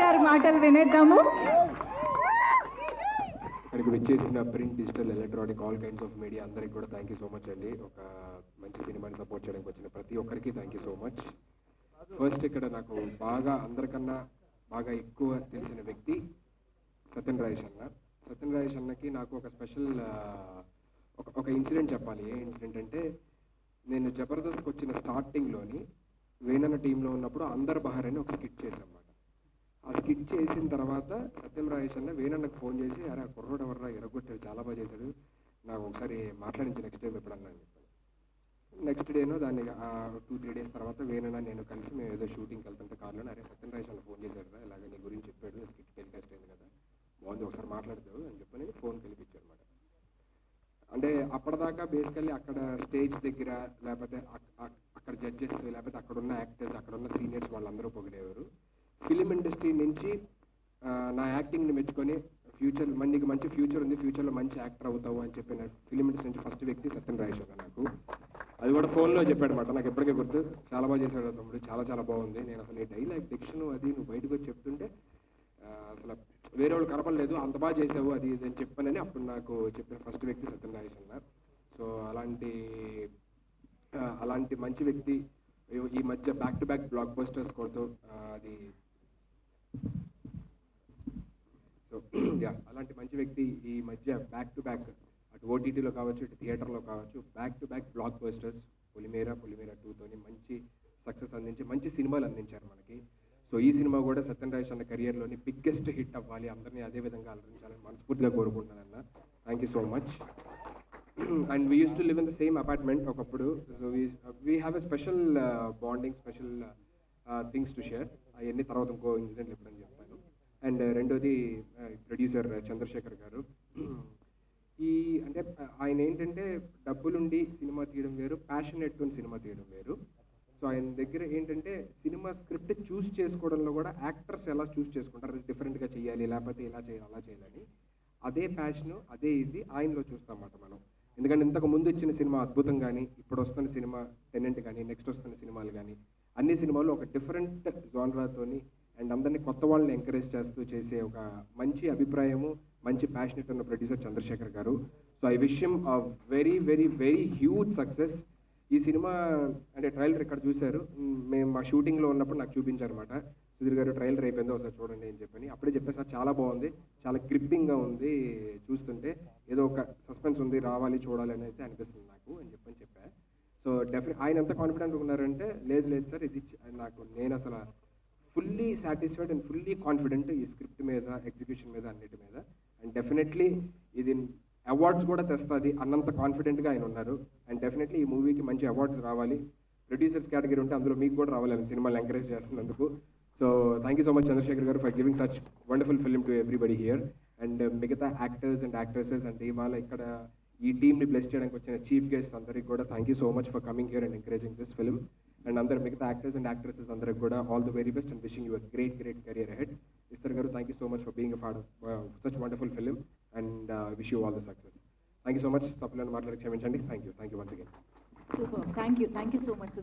గారి మాటలు వినేద్దాము. ఇక్కడికి వచ్చేసిన print, digital, electronic, all kinds of media అందరికి కూడా థ్యాంక్ యూ సో మచ్ అండి. ఒక మంచి సినిమాని సపోర్ట్ చేయడానికి వచ్చిన ప్రతి ఒక్కరికి thank you so much. First ఇక్కడ నాకు అందరికన్నా బాగా ఎక్కువ తెలిసిన వ్యక్తి సత్యన్ రాజేష్ అన్న. సత్యన్ రాజేష్ అన్నకి నాకు ఒక స్పెషల్ ఒక ఇన్సిడెంట్ చెప్పాలి. ఏ ఇన్సిడెంట్ అంటే, నేను జబర్దస్త్కి వచ్చిన స్టార్టింగ్లోని వేణన్న టీంలో ఉన్నప్పుడు అందర్ బహార్ అని ఒక స్కిట్ చేశాం. ఆ స్కిట్ చేసిన తర్వాత సత్యం రాజేష్ అన్న వేణన్నకు ఫోన్ చేసి, అరే ఆ కుర్రోడు ఎవర్రా ఎరగొట్టాడు, చాలా బాగా చేశాడు, నాకు ఒకసారి మాట్లాడించి నెక్స్ట్ టైం ఎప్పుడన్నా అని చెప్పాను. నెక్స్ట్ డేనో దాన్ని 2-3 days తర్వాత వేణన్న నేను కలిసి మేము ఏదో షూటింగ్కి వెళ్తుంటే కార్లో, అరే సత్యం రాజేష్ అన్న ఫోన్ చేశాడు, ఇలాగ నీ గురించి చెప్పాడు, స్కిట్ టెలికాస్ట్ అయింది కదా, బాగుంది ఒకసారి మాట్లాడతావు అని చెప్పని ఫోన్ కలిపించాను అనమాట. అంటే అప్పటిదాకా బేసికల్లీ అక్కడ స్టేజ్ దగ్గర లేకపోతే అక్కడ జడ్జెస్ లేకపోతే అక్కడ ఉన్న యాక్టర్స్, అక్కడ ఉన్న సీనియర్స్ వాళ్ళందరూ పొగిడేవారు. ఫిలిం ఇండస్ట్రీ నుంచి నా యాక్టింగ్ని మెచ్చుకొని నీకు మంచి ఫ్యూచర్ ఉంది, ఫ్యూచర్లో మంచి యాక్టర్ అవుతావు అని చెప్పిన ఫిలిం ఇండస్ట్రీ నుంచి ఫస్ట్ వ్యక్తి సత్యన్ రాజేష్ అన్న. నాకు అది కూడా ఫోన్లో చెప్పాడు అనమాట. నాకు ఎప్పటికే గుర్తు, చాలా బాగా చేశాడు తమ్ముడు, చాలా చాలా బాగుంది, నేను అసలు ఈ డైలాగ్ డిక్షన్ అది నువ్వు బయటకు వచ్చి చెప్తుంటే అసలు వేరే వాళ్ళు కనపడలేదు, అంత బాగా చేసావు అది ఇది అని చెప్పానని అప్పుడు నాకు చెప్పిన ఫస్ట్ వ్యక్తి సత్యన్ రాజేష్ అన్న. సో అలాంటి మంచి వ్యక్తి ఈ మధ్య back to back black busters కొడుతూ అది సో అలాంటి మంచి వ్యక్తి ఈ మధ్య బ్యాక్ టు బ్యాక్ అటు ఓటీటీలో కావచ్చు, ఇటు థియేటర్లో కావచ్చు, back to back blockbusters Polimera 2తోని మంచి సక్సెస్ అందించి మంచి సినిమాలు అందించారు మనకి. సో ఈ సినిమా కూడా సత్యన్ రాజేష్ అన్న కెరియర్లోని బిగ్గెస్ట్ హిట్ అవ్వాలి, అందరినీ అదే విధంగా అలరించాలని మనస్ఫూర్తిగా కోరుకుంటున్నానన్న. Thank you so much. And we use to live in the same apartment ఒకప్పుడు. So we have a special bonding, special things to share. అవన్నీ తర్వాత ఇంకో ఇన్సిడెంట్ ఎప్పుడని చెప్తాను. అండ్ రెండోది ప్రొడ్యూసర్ చంద్రశేఖర్ గారు. అంటే ఆయన ఏంటంటే డబ్బులుండి సినిమా తీయడం వేరు, ప్యాషన్ ఎట్టుకుని సినిమా తీయడం వేరు. సో ఆయన దగ్గర ఏంటంటే సినిమా స్క్రిప్ట్ చూస్ చేసుకోవడంలో కూడా యాక్టర్స్ ఎలా చూస్ చేసుకుంటారు, డిఫరెంట్గా చేయాలి లేకపోతే ఇలా చేయాలి అలా చేయాలని, అదే ప్యాషను అదే ఇది ఆయనలో చూస్తామన్నమాట మనం. ఎందుకంటే ఇంతకు ముందు ఇచ్చిన సినిమా అద్భుతం కానీ, ఇప్పుడు వస్తున్న సినిమా టెనెంట్ కానీ, నెక్స్ట్ వస్తున్న సినిమాలు కానీ, అన్ని సినిమాలు ఒక డిఫరెంట్ జానరాతోని అండ్ అందరినీ కొత్త వాళ్ళని ఎంకరేజ్ చేస్తూ చేసే ఒక మంచి అభిప్రాయము, మంచి ప్యాషనెట్ ఉన్న ప్రొడ్యూసర్ చంద్రశేఖర్ గారు. So I wish him a very very very huge success. ఈ సినిమా అంటే ట్రైలర్ ఇక్కడ చూశారు, మేము మా షూటింగ్లో ఉన్నప్పుడు నాకు చూపించారు అనమాట. సుధీర్ గారు ట్రైలర్ అయిపోయిందో ఒకసారి చూడండి అని చెప్పని అప్పుడే చెప్పేసి, చాలా బాగుంది, చాలా గ్రిప్పింగ్గా ఉంది, చూస్తుంటే ఏదో ఒక సస్పెన్స్ ఉంది, రావాలి చూడాలి అని అయితే అనిపిస్తుంది నాకు అని చెప్పా. సో ఆయన ఎంత కాన్ఫిడెంట్గా ఉన్నారంటే, లేదు సార్ ఇది నేను అసలు fully satisfied and fully confident ఈ స్క్రిప్ట్ మీద, ఎగ్జిక్యూషన్ మీద, అన్నిటి మీద. అండ్ డెఫినెట్లీ ఇది అవార్డ్స్ కూడా తెస్తుంది అన్నంత కాన్ఫిడెంట్గా ఆయన ఉన్నారు. అండ్ డెఫినెట్లీ ఈ మూవీకి మంచి అవార్డ్స్ రావాలి, ప్రొడ్యూసర్స్ కేటగిరీ ఉంటే అందులో మీకు కూడా రావాలని సినిమాలు ఎంకరేజ్ చేస్తున్నందుకు. So thank you so much Chandrashekar గారు for giving such wonderful film to everybody here. And మిగతా యాక్టర్స్ అండ్ యాక్ట్రెసెస్ అండ్ ఇవాళ ఇక్కడ ఈ టీమ్ని బ్లెస్ చేయడానికి వచ్చిన చీఫ్ గెస్ట్ అందరికి కూడా thank you so much for coming here and encouraging this film. And అందరు మిగతా యాక్టర్స్ అండ్ యాక్ట్రెసెస్ అందరికి కూడా all the very best and wishing you a great career ahead. Esther గారు thank you so much for being a part of such wonderful film and wish you all the success. Thank you so much. తప్పులను మాట్లాడి క్షమించండి. Thank you once again. Super, thank you so much.